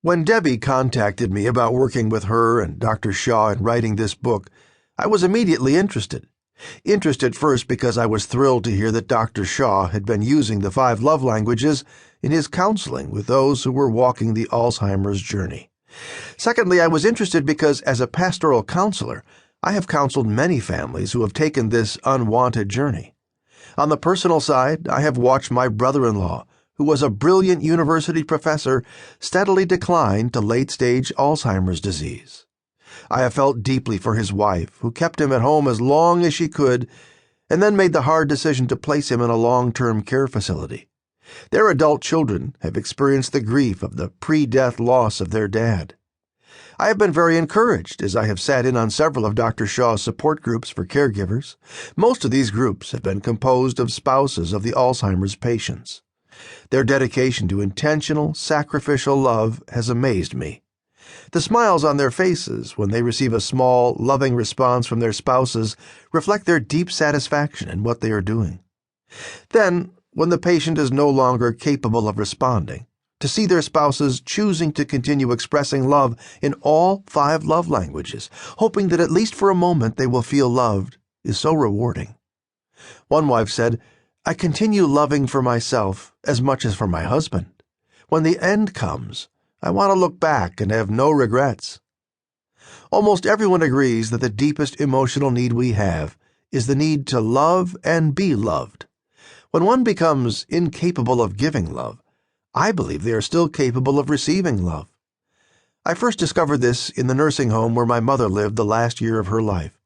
When Debbie contacted me about working with her and Dr. Shaw in writing this book, I was immediately interested. Interested first because I was thrilled to hear that Dr. Shaw had been using the 5 love languages in his counseling with those who were walking the Alzheimer's journey. Secondly, I was interested because as a pastoral counselor, I have counseled many families who have taken this unwanted journey. On the personal side, I have watched my brother-in-law, who was a brilliant university professor, steadily decline to late-stage Alzheimer's disease. I have felt deeply for his wife, who kept him at home as long as she could, and then made the hard decision to place him in a long-term care facility. Their adult children have experienced the grief of the pre-death loss of their dad. I have been very encouraged as I have sat in on several of Dr. Shaw's support groups for caregivers. Most of these groups have been composed of spouses of the Alzheimer's patients. Their dedication to intentional, sacrificial love has amazed me. The smiles on their faces when they receive a small, loving response from their spouses reflect their deep satisfaction in what they are doing. Then, when the patient is no longer capable of responding, to see their spouses choosing to continue expressing love in all 5 love languages, hoping that at least for a moment they will feel loved, is so rewarding. One wife said, "I continue loving for myself as much as for my husband. When the end comes, I want to look back and have no regrets." Almost everyone agrees that the deepest emotional need we have is the need to love and be loved. When one becomes incapable of giving love, I believe they are still capable of receiving love. I first discovered this in the nursing home where my mother lived the last year of her life.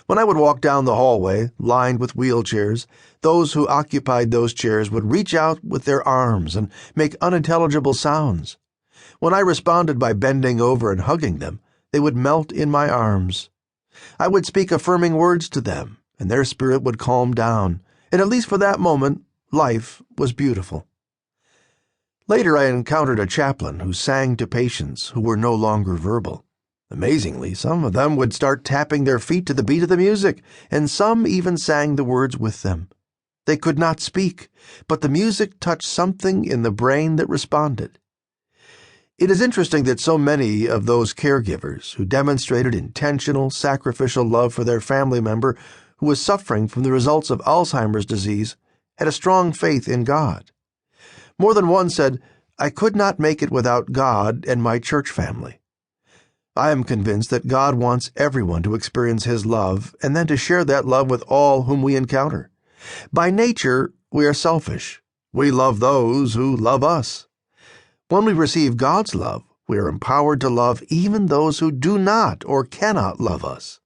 When I would walk down the hallway, lined with wheelchairs, those who occupied those chairs would reach out with their arms and make unintelligible sounds. When I responded by bending over and hugging them, they would melt in my arms. I would speak affirming words to them, and their spirit would calm down, and at least for that moment, life was beautiful. Later, I encountered a chaplain who sang to patients who were no longer verbal. Amazingly, some of them would start tapping their feet to the beat of the music, and some even sang the words with them. They could not speak, but the music touched something in the brain that responded. It is interesting that so many of those caregivers who demonstrated intentional, sacrificial love for their family member who was suffering from the results of Alzheimer's disease had a strong faith in God. More than one said, "I could not make it without God and my church family." I am convinced that God wants everyone to experience His love and then to share that love with all whom we encounter. By nature, we are selfish. We love those who love us. When we receive God's love, we are empowered to love even those who do not or cannot love us.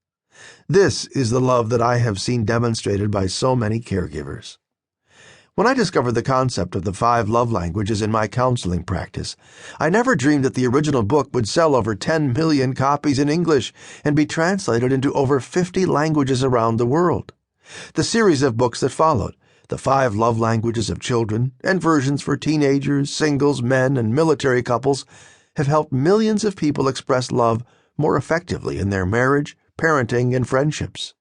This is the love that I have seen demonstrated by so many caregivers. When I discovered the concept of the 5 love languages in my counseling practice, I never dreamed that the original book would sell over 10 million copies in English and be translated into over 50 languages around the world. The series of books that followed, the 5 love languages of children, and versions for teenagers, singles, men, and military couples, have helped millions of people express love more effectively in their marriage, parenting, and friendships.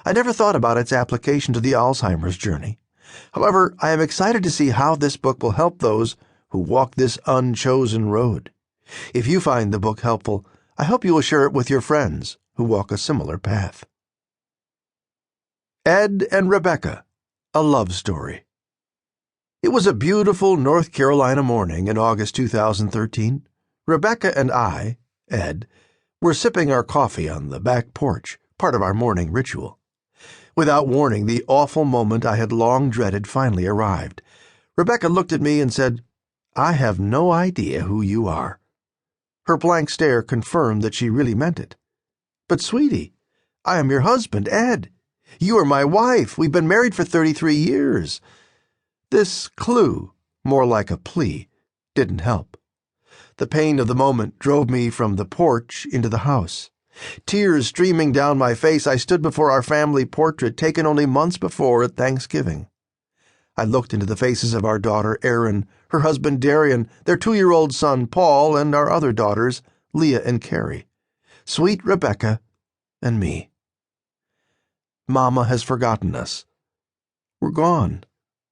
I never thought about its application to the Alzheimer's journey. However, I am excited to see how this book will help those who walk this unchosen road. If you find the book helpful, I hope you will share it with your friends who walk a similar path. Ed and Rebecca, a love story. It was a beautiful North Carolina morning in August 2013. Rebecca and I, Ed, were sipping our coffee on the back porch, part of our morning ritual. Without warning, the awful moment I had long dreaded finally arrived. Rebecca looked at me and said, "I have no idea who you are." Her blank stare confirmed that she really meant it. "But, sweetie, I am your husband, Ed. You are my wife. We've been married for 33 years. This clue, more like a plea, didn't help. The pain of the moment drove me from the porch into the house. Tears streaming down my face, I stood before our family portrait taken only months before at Thanksgiving. I looked into the faces of our daughter, Erin, her husband, Darian, their 2-year-old son, Paul, and our other daughters, Leah and Carrie, sweet Rebecca, and me. Mama has forgotten us. We're gone.